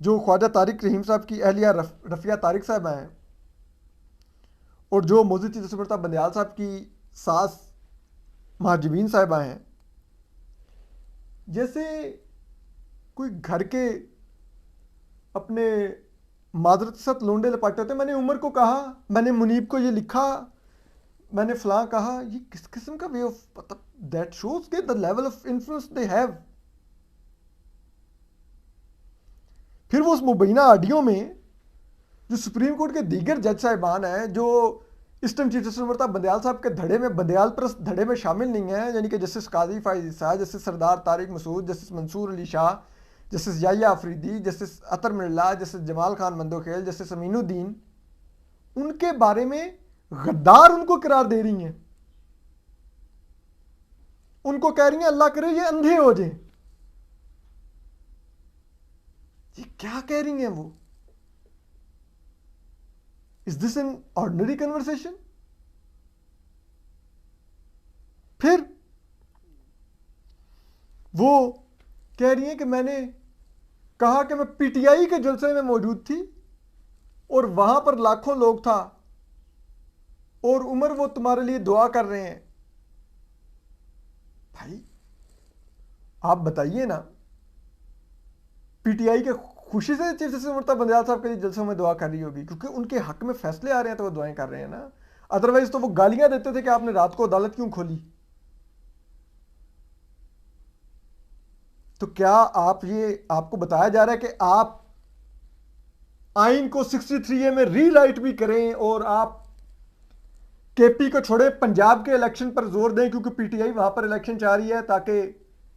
جو خواجہ طارق رحیم صاحب کی اہلیہ رفیہ طارق صاحبہ ہیں، اور جو موزی چیز سمرتا بندیال صاحب کی ساس مہاجبین صاحبہ ہیں، جیسے کوئی گھر کے اپنے معذرت کے ساتھ لونڈے لپاٹے ہوتے ہیں. میں نے عمر کو کہا، میں نے منیب کو یہ لکھا، میں نے فلاں کہا. یہ کس قسم کا وے آف دیٹ شوز کہ the level of influence they have. پھر وہ اس مبینہ آڈیو میں جو سپریم کورٹ کے دیگر جج صاحبان ہیں جو اس ٹائم چیف جسٹس عمر بندیال صاحب کے دھڑے میں بندیال پرست دھڑے میں شامل نہیں ہیں، یعنی کہ جسٹس قاضی فائز عیسیٰ، جسٹس سردار طارق مسعود، جسٹس منصور علی شاہ، جسٹس یحییٰ آفریدی، جسٹس اطہر من اللہ، جسٹس جمال خان مندوخیل، جسٹس امین الدین، ان کے بارے میں غدار ان کو قرار دے رہی ہیں. ان کو کہہ رہی ہیں اللہ کرے یہ اندھے ہو جائیں. یہ کیا کہہ رہی ہیں وہ؟ Is this an ordinary conversation? پھر وہ کہہ رہی ہیں کہ میں نے کہا کہ میں پی ٹی آئی کے جلسے میں موجود تھی اور وہاں پر لاکھوں لوگ تھا اور عمر وہ تمہارے لیے دعا کر رہے ہیں. بھائی آپ بتائیے نا، پی ٹی آئی کے خوشی سے چیف جسٹس عمر بندیال صاحب کے لیے جلسوں میں دعا کر رہی ہوگی کیونکہ ان کے حق میں فیصلے آ رہے ہیں تو وہ دعائیں کر رہے ہیں نا. ادروائز تو وہ گالیاں دیتے تھے کہ آپ نے رات کو عدالت کیوں کھولی. تو کیا آپ کو بتایا جا رہا ہے کہ آپ آئین کو 63A میں ری رائٹ بھی کریں اور آپ کے پی کو چھوڑے پنجاب کے الیکشن پر زور دیں کیونکہ پی ٹی آئی وہاں پر الیکشن چاہ رہی ہے تاکہ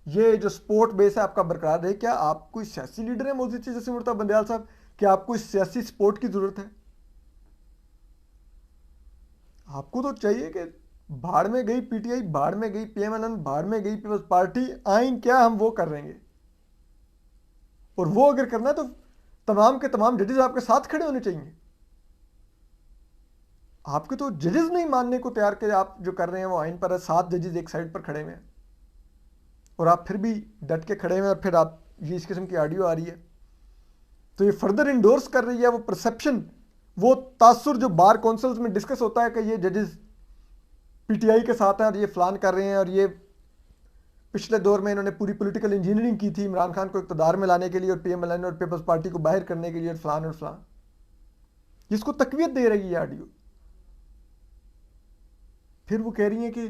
یہ جو سپورٹ بیس ہے آپ کا برقرار رہے؟ کیا آپ کوئی سیاسی لیڈر ہیں موزی چیز جیسے عمر بندیال صاحب؟ کیا آپ کو اس سیاسی سپورٹ کی ضرورت ہے؟ آپ کو تو چاہیے کہ بھاڑ میں گئی پی ٹی آئی، بھاڑ میں گئی پی ایم ایل این، بھاڑ میں گئی پیپلز پارٹی، آئین کیا ہم وہ کر رہیں گے. اور وہ اگر کرنا ہے تو تمام کے تمام ججز آپ کے ساتھ کھڑے ہونے چاہیے. آپ کے تو ججز نہیں ماننے کو تیار کہ آپ جو کر رہے ہیں وہ آئین پر ہے. 7 ججز ایک سائڈ پر کھڑے ہوئے ہیں اور آپ پھر بھی ڈٹ کے کھڑے ہوئے ہیں اور پھر آپ یہ اس قسم کی آڈیو آ رہی ہے تو یہ فردر انڈورس کر رہی ہے وہ پرسیپشن، وہ تاثر جو بار کونسلز میں ڈسکس ہوتا ہے کہ یہ ججز پی ٹی آئی کے ساتھ ہیں اور یہ فلان کر رہے ہیں اور یہ پچھلے دور میں انہوں نے پوری پولیٹیکل انجینئرنگ کی تھی عمران خان کو اقتدار میں لانے کے لیے اور پی ایم ایل این اور پیپلز پارٹی کو باہر کرنے کے لیے اور فلان اور فلان. جس کو تقویت دے رہی ہے آڈیو. پھر وہ کہہ رہی ہیں کہ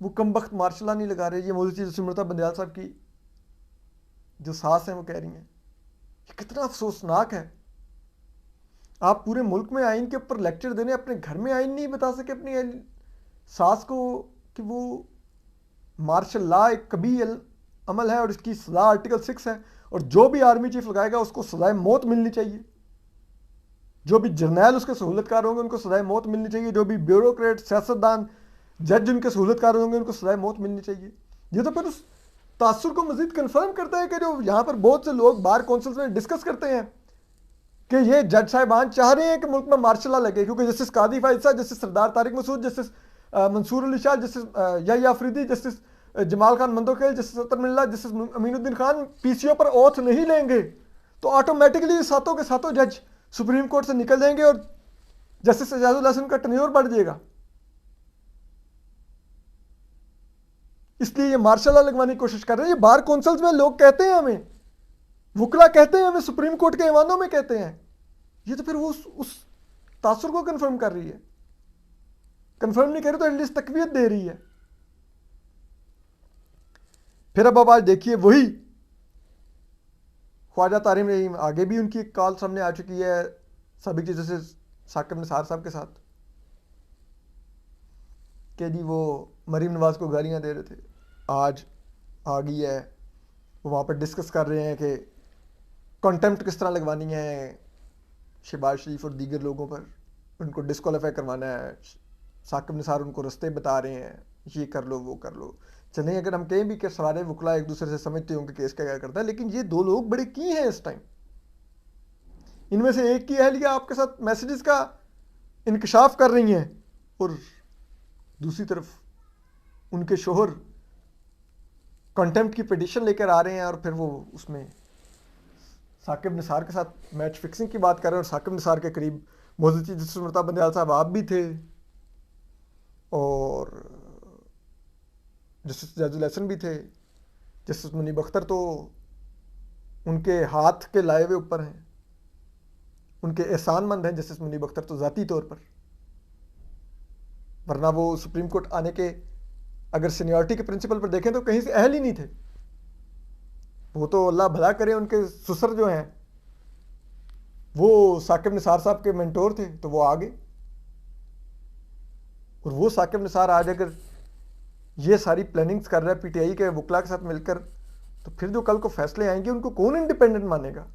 وہ کم بخت مارشل لا نہیں لگا رہے. یہ موزی چیز سمرتا بندیال صاحب کی جو ساس ہیں وہ کہہ رہی ہیں. یہ کتنا افسوسناک ہے. آپ پورے ملک میں آئین کے اوپر لیکچر دینے، اپنے گھر میں آئین نہیں بتا سکے اپنی ساس کو کہ وہ مارشل لا ایک کبھی عمل ہے اور اس کی سزا آرٹیکل 6 ہے اور جو بھی آرمی چیف لگائے گا اس کو سزائے موت ملنی چاہیے. جو بھی جرنیل اس کے سہولت کار ہوں گے ان کو سزائے موت ملنی چاہیے. جو بھی بیوروکریٹ، سیاستدان، جج ان کے سہولت کار ہوں گے ان کو سزائے موت ملنی چاہیے. یہ تو پھر اس تاثر کو مزید کنفرم کرتا ہے کہ جو یہاں پر بہت سے لوگ بار کونسلز میں ڈسکس کرتے ہیں کہ یہ جج صاحبان چاہ رہے ہیں کہ ملک میں مارشل لا لگے کیونکہ جسٹس قاضی فائز عیسیٰ، جسٹس سردار طارق مسعود، جسٹس منصور علی شاہ، جسٹس یحییٰ آفریدی، جسٹس جمال خان مندوخیل، جسٹس اطہر من اللہ، جسٹس امین الدین خان پی سی او پر اوتھ نہیں لیں گے تو آٹومیٹکلی ساتوں کے ساتوں جج سپریم کورٹ سے نکل جائیں گے اور جسٹس اعجاز الحسن کا ٹینیور بڑھ جائے گا. اس لیے یہ مارشل لا لگوانے کی کوشش کر رہے ہیں. یہ بار کونسلز میں لوگ کہتے ہیں، ہمیں وکلا کہتے ہیں، ہمیں سپریم کورٹ کے ایوانوں میں کہتے ہیں. یہ تو پھر وہ اس تاثر کو کنفرم کر رہی ہے. کنفرم نہیں کر رہی تو ایٹ لیسٹ تقویت دے رہی ہے. پھر اب آج دیکھیے وہی خواجہ طارق رحیم، آگے بھی ان کی ایک کال سامنے آ چکی ہے سابق چیف جسٹس ثاقب نثار صاحب کے ساتھ کہ جی وہ مریم نواز کو گالیاں دے رہے تھے. آج آ گئی ہے، وہ وہاں پہ ڈسکس کر رہے ہیں کہ کنٹمپٹ کس طرح لگوانی ہے شہباز شریف اور دیگر لوگوں پر، ان کو ڈسکوالیفائی کروانا ہے. ثاقب نثار ان کو رستے بتا رہے ہیں، یہ کر لو وہ کر لو. چلیں اگر ہم کہیں بھی کہ سارے وکلا ایک دوسرے سے سمجھتے ہوں کہ کیس کیا کرتا ہے، لیکن یہ دو لوگ بڑے کی ہیں اس ٹائم. ان میں سے ایک کی اہلیہ آپ کے ساتھ میسیجز کا انکشاف کر رہی ہیں اور دوسری طرف ان کے شوہر کنٹمپٹ کی پٹیشن لے کر آ رہے ہیں اور پھر وہ اس میں ثاقب نثار کے ساتھ میچ فکسنگ کی بات کر رہے ہیں، اور ثاقب نثار کے قریب معزز چیف جسٹس مرتضیٰ بندیال صاحب آپ بھی تھے، اور جسٹس جاج الاحسن بھی تھے، جسٹس منیب اختر تو ان کے ہاتھ کے لائے ہوئے اوپر ہیں، ان کے احسان مند ہیں جسٹس منیب اختر تو ذاتی طور پر، ورنہ وہ سپریم کورٹ آنے کے اگر سینیورٹی کے پرنسپل پر دیکھیں تو کہیں سے اہل ہی نہیں تھے. وہ تو اللہ بھلا کرے ان کے سسر جو ہیں وہ ثاقب نثار صاحب کے مینٹور تھے تو وہ آگے، اور وہ ثاقب نثار آج اگر یہ ساری پلاننگز کر رہا ہے پی ٹی آئی کے وکلا کے ساتھ مل کر، تو پھر جو کل کو فیصلے آئیں گے ان کو کون انڈیپینڈنٹ مانے گا؟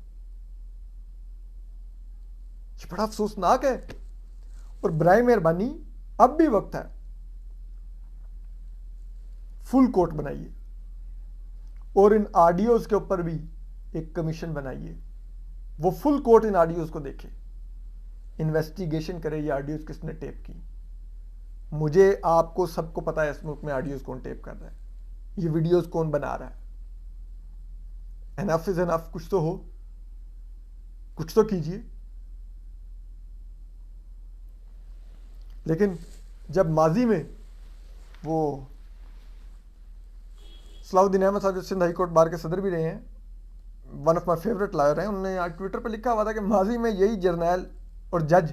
یہ بڑا افسوسناک ہے. اور برائے مہربانی اب بھی وقت ہے، فل کورٹ بنائیے اور ان آڈیوز کے اوپر بھی ایک کمیشن بنائیے، وہ فل کورٹ ان آڈیوز کو دیکھے، انویسٹیگیشن کرے یہ آڈیوز کس نے ٹیپ کی. مجھے آپ کو سب کو پتا ہے اس ملک میں آڈیوز کون ٹیپ کر رہا ہے، یہ ویڈیوز کون بنا رہا ہے. انف از انف، کچھ تو ہو، کچھ تو کیجئے. لیکن جب ماضی میں وہ صلاح الدین احمد صاحب جو سندھ ہائی کورٹ بار کے صدر بھی رہے ہیں، one of my favourite lawyer ہیں، انہوں نے آج ٹویٹر پہ لکھا ہوا تھا کہ ماضی میں یہی جرنیل اور جج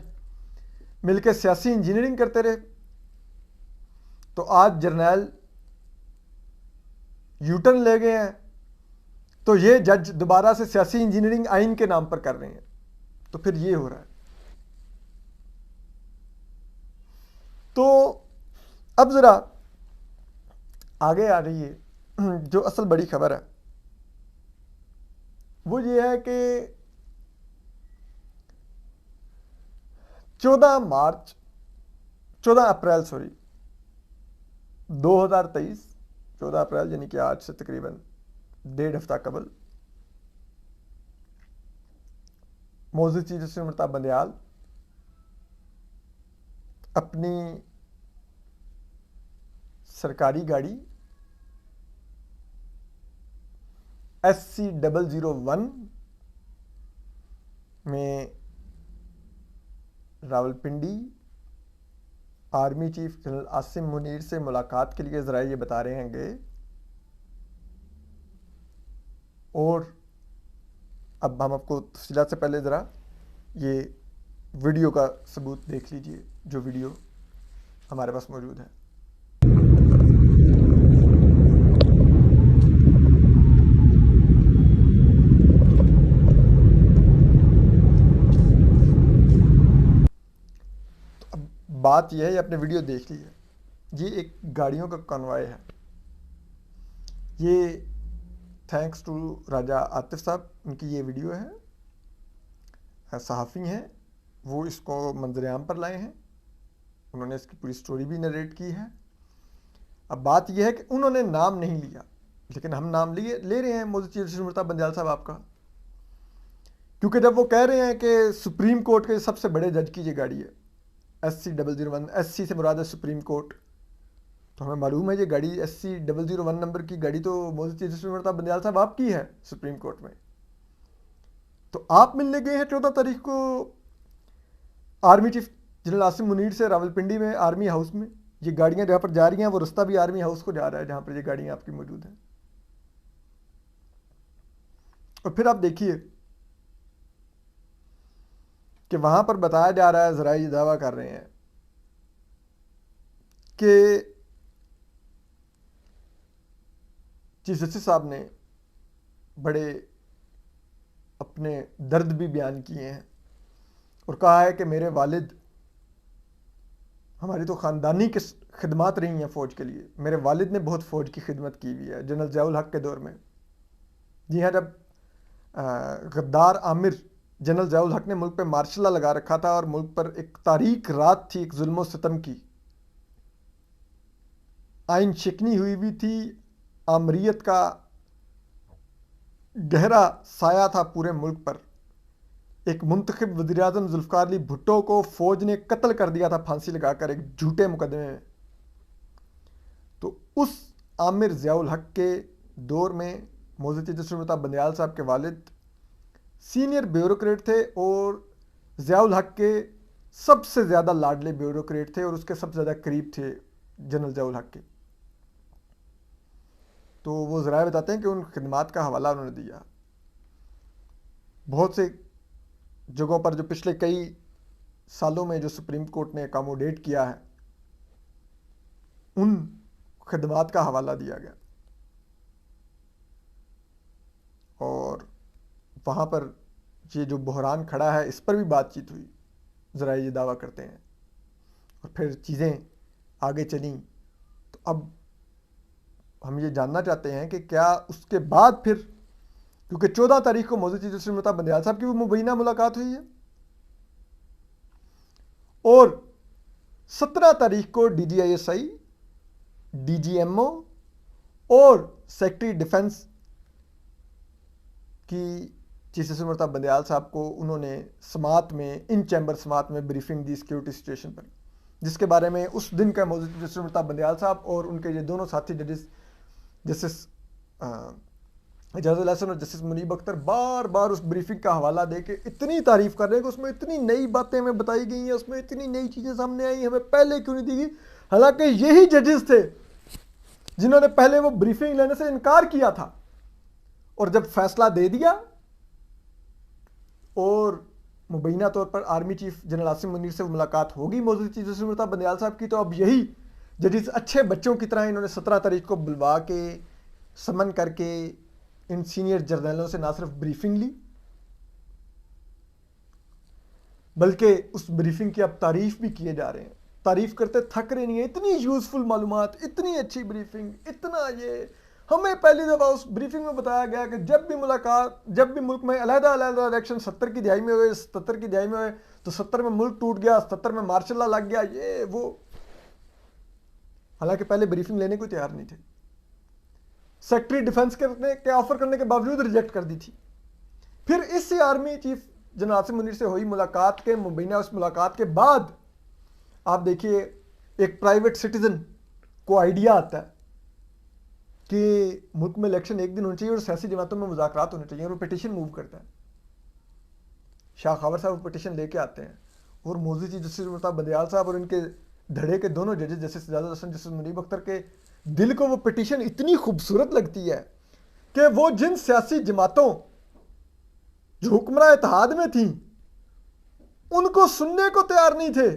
مل کے سیاسی انجینئرنگ کرتے رہے، تو آج جرنیل یوٹرن لے گئے ہیں تو یہ جج دوبارہ سے سیاسی انجینئرنگ آئین کے نام پر کر رہے ہیں. تو پھر یہ ہو رہا ہے. تو اب ذرا آگے آ رہی ہے جو اصل بڑی خبر ہے، وہ یہ ہے کہ 14 اپریل 2023، 14 اپریل یعنی کہ آج سے تقریباً 1.5 ہفتہ قبل، معزز چیف جسٹس مرتضیٰ بندیال اپنی سرکاری گاڑی SC001 میں Rawalpindi army chief general Asim Munir سے ملاقات کے لیے ذرائع یہ بتا رہے ہیں گے. اور اب ہم آپ کو تفصیلات سے پہلے ذرا یہ ویڈیو کا ثبوت دیکھ لیجئے، جو ویڈیو ہمارے پاس موجود ہے. بات یہ ہے، یہ اپنے ویڈیو دیکھ لیجیے، یہ ایک گاڑیوں کا کنوائے ہے. یہ تھینکس ٹو راجہ عاطف صاحب، ان کی یہ ویڈیو ہے، صحافی ہیں وہ اس کو منظر عام پر لائے ہیں، انہوں نے اس کی پوری سٹوری بھی نریٹ کی ہے. اب بات یہ ہے کہ انہوں نے نام نہیں لیا، لیکن ہم نام لے رہے ہیں معزز چیف جسٹس مرتضیٰ بندیال صاحب آپ کا، کیونکہ جب وہ کہہ رہے ہیں کہ سپریم کورٹ کے سب سے بڑے جج کی یہ گاڑی ہے SC001، SC سے مراد ہے سپریم کورٹ، تو ہمیں معلوم ہے یہ گاڑی SC001 نمبر کی گاڑی تو معزز چیف جسٹس مرتضیٰ بندیال صاحب آپ کی ہے سپریم کورٹ میں. تو آپ ملنے گئے ہیں 14 تاریخ کو army chief general Asim Munir سے راولپنڈی میں آرمی ہاؤس میں. یہ گاڑیاں جہاں پر جا رہی ہیں وہ رستہ بھی آرمی ہاؤس کو جا رہا ہے جہاں پر یہ گاڑیاں آپ کی موجود ہیں. اور پھر آپ دیکھیے کہ وہاں پر بتایا جا رہا ہے، ذرائع یہ دعویٰ کر رہے ہیں کہ چیف جسٹس صاحب نے بڑے اپنے درد بھی بیان کیے ہیں اور کہا ہے کہ میرے والد، ہماری تو خاندانی خدمات رہی ہیں فوج کے لیے، میرے والد نے بہت فوج کی خدمت کی ہوئی ہے جنرل ضیاء الحق کے دور میں. جی ہاں، جب غدار عامر جنرل ضیاء الحق نے ملک پہ مارشل لا لگا رکھا تھا اور ملک پر ایک تاریک رات تھی، ایک ظلم و ستم کی، آئین شکنی ہوئی تھی، آمریت کا گہرا سایہ تھا پورے ملک پر. ایک منتخب وزیراعظم ذوالفقار علی بھٹو کو فوج نے قتل کر دیا تھا پھانسی لگا کر ایک جھوٹے مقدمے میں. تو اس عامر ضیاء الحق کے دور میں معزز چیف جسٹس مرتضیٰ بندیال صاحب کے والد سینئر بیوروکریٹ تھے اور ضیاء الحق کے سب سے زیادہ لاڈلے بیوروکریٹ تھے اور اس کے سب سے زیادہ قریب تھے جنرل ضیاء الحق کے. تو وہ ذرائع بتاتے ہیں کہ ان خدمات کا حوالہ انہوں نے دیا. بہت سے جگہوں پر جو پچھلے کئی سالوں میں جو سپریم کورٹ نے اکاموڈیٹ کیا ہے ان خدمات کا حوالہ دیا گیا اور وہاں پر یہ جو بحران کھڑا ہے اس پر بھی بات چیت ہوئی. ذرائع یہ دعویٰ کرتے ہیں اور پھر چیزیں آگے چلیں. تو اب ہم یہ جاننا چاہتے ہیں کہ کیا اس کے بعد پھر، کیونکہ 14 تاریخ کو موضوع چیف جسٹس ممتا بندیال صاحب کی وہ مبینہ ملاقات ہوئی ہے اور 17 تاریخ کو D G I S I, D G M O اور سیکرٹری ڈیفنس کی چیف جسٹس ممتا بندیال صاحب کو انہوں نے سماعت میں، ان چیمبر سماعت میں بریفنگ دی سیکیورٹی سچویشن پر، جس کے بارے میں اس دن کا موضوع چیف جسٹس ممتا بندیال صاحب اور ان کے یہ دونوں ساتھی ججز جسٹس اعجاز الحسن اور جسٹس منیب اختر بار بار اس بریفنگ کا حوالہ دے کے اتنی تعریف کر رہے ہیں کہ اس میں اتنی نئی باتیں ہمیں بتائی گئی ہیں، اس میں اتنی نئی چیزیں سامنے آئی، ہمیں پہلے کیوں نہیں دی گئی. حالانکہ یہی ججز تھے جنہوں نے پہلے وہ بریفنگ لینے سے انکار کیا تھا اور جب فیصلہ دے دیا اور مبینہ طور پر army chief general Asim Munir سے ملاقات ہوگی موضوع چیف جسٹس ممتا بندیال صاحب کی، تو اب یہی ججز اچھے بچوں کی طرح انہوں نے 17 تاریخ کو بلوا کے سمن کر کے ان سینئر جرنیلوں سے نہ صرف بریفنگ لی بلکہ اس بریفنگ کی اب تعریف بھی کیے جا رہے ہیں. تعریف کرتے تھک رہے نہیں ہیں، اتنی یوزفل معلومات، اتنی اچھی بریفنگ، اتنا یہ. ہمیں پہلی دفعہ اس بریفنگ میں بتایا گیا کہ جب بھی ملک میں علیحدہ علیحدہ الیکشن 70 کی دہائی میں ہوئے، 77 کی دہائی میں ہوئے تو 70 میں ملک ٹوٹ گیا، 77 میں مارشل لا لگ گیا، یہ وہ. حالانکہ پہلے بریفنگ لینے کو تیار نہیں تھے. سیکرٹری ڈیفنس کے آفر کرنے کے باوجود ریجیکٹ کر دی تھی. پھر اس سے army chief general Asim Munir سے ہوئی ملاقات کے مبینہ اس ملاقات کے بعد آپ دیکھیے ایک پرائیویٹ سٹیزن کو آئیڈیا آتا ہے کہ ملک میں الیکشن ایک دن ہونا چاہیے اور سیاسی جماعتوں میں مذاکرات ہونے چاہیے، اور وہ پٹیشن موو کرتا ہے. شاہ خاور صاحب وہ پٹیشن لے کے آتے ہیں اور موضوع چیف جسٹس ممتا بندیال صاحب اور ان کے دھڑے کے دونوں ججز جسٹس اعجاز الحسن جسٹس منیب اختر کے دل کو وہ پٹیشن اتنی خوبصورت لگتی ہے کہ وہ جن سیاسی جماعتوں جو حکمراں اتحاد میں تھیں ان کو سننے کو تیار نہیں تھے،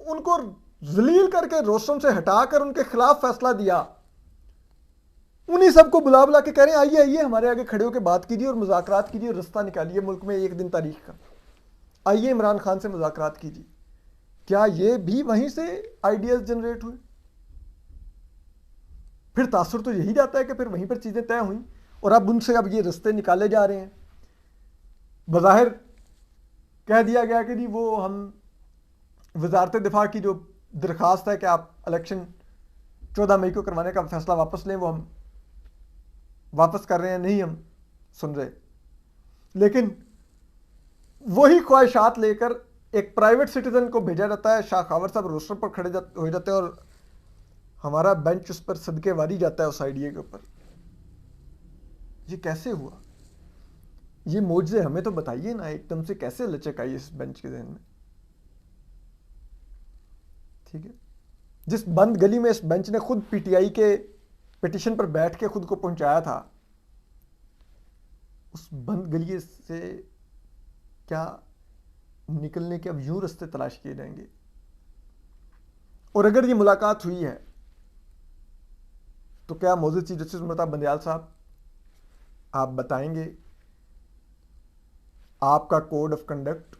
ان کو ذلیل کر کے روسٹم سے ہٹا کر ان کے خلاف فیصلہ دیا. انہی سب کو بلا بلا کے کہہ رہے ہیں آئیے آئیے ہمارے آگے کھڑے ہو کے بات کیجیے اور مذاکرات کیجیے، رستہ نکالیے ملک میں ایک دن تاریخ کا، آئیے عمران خان سے مذاکرات کیجیے. کیا یہ بھی وہیں سے آئیڈیاز جنریٹ ہوئے؟ پھر تاثر تو یہی جاتا ہے کہ پھر وہیں پر چیزیں طے ہوئیں اور اب ان سے یہ رستے نکالے جا رہے ہیں. بظاہر کہہ دیا گیا کہ جی وہ ہم وزارت دفاع کی جو درخواست ہے کہ آپ الیکشن 14 مئی کو کروانے کا فیصلہ واپس لیں، وہ ہم واپس کر رہے ہیں، نہیں ہم سن رہے. لیکن وہی خواہشات لے کر ایک پرائیویٹ سٹیزن کو بھیجا جاتا ہے، شاہ خاور صاحب روسٹر پر کھڑے ہو جاتے ہیں اور ہمارا بینچ اس پر صدقے واری جاتا ہے اس آئیڈیا کے اوپر. یہ کیسے ہوا؟ یہ معجزے ہمیں تو بتائیے نا، ایک دم سے کیسے لچک آئی اس بینچ کے ذہن میں؟ ٹھیک ہے، جس بند گلی میں اس بینچ نے خود پی ٹی آئی کے پٹیشن پر بیٹھ کے خود کو پہنچایا تھا، اس بند گلی سے کیا نکلنے کے اب یوں رستے تلاش کیے جائیں گے؟ اور اگر یہ ملاقات ہوئی ہے تو کیا موضوع چیف جسٹس ممتا بندیال صاحب آپ بتائیں گے آپ کا کوڈ آف کنڈکٹ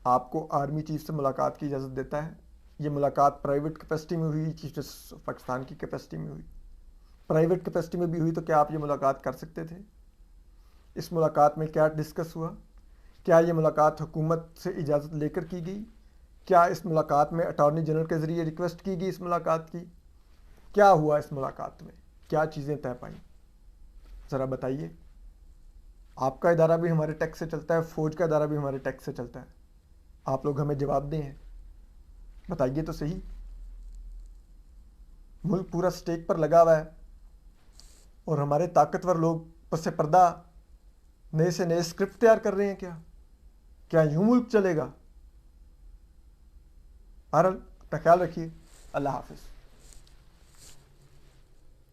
آپ کو آرمی چیف سے ملاقات کی اجازت دیتا ہے؟ یہ ملاقات پرائیویٹ کیپیسٹی میں ہوئی، چیف جسٹس پاکستان کی کیپیسٹی میں ہوئی، پرائیویٹ کیپیسٹی میں بھی ہوئی، تو کیا آپ یہ ملاقات کر سکتے تھے؟ اس ملاقات میں کیا ڈسکس ہوا؟ کیا یہ ملاقات حکومت سے اجازت لے کر کی گئی؟ کیا اس ملاقات میں اٹارنی جنرل کے ذریعے ریکویسٹ کی گئی اس ملاقات کی؟ کیا ہوا اس ملاقات میں؟ کیا چیزیں طے پائیں؟ ذرا بتائیے. آپ کا ادارہ بھی ہمارے ٹیکس سے چلتا ہے، فوج کا ادارہ بھی ہمارے ٹیکس سے چلتا ہے، آپ لوگ ہمیں جواب دیں ہیں، بتائیے تو صحیح. ملک پورا سٹیک پر لگا ہوا ہے اور ہمارے طاقتور لوگ پس پردہ نئے سے نئے اسکرپٹ تیار کر رہے ہیں کیا یوں ملک چلے گا؟ بہرحال اپنا خیال رکھیے، اللہ حافظ۔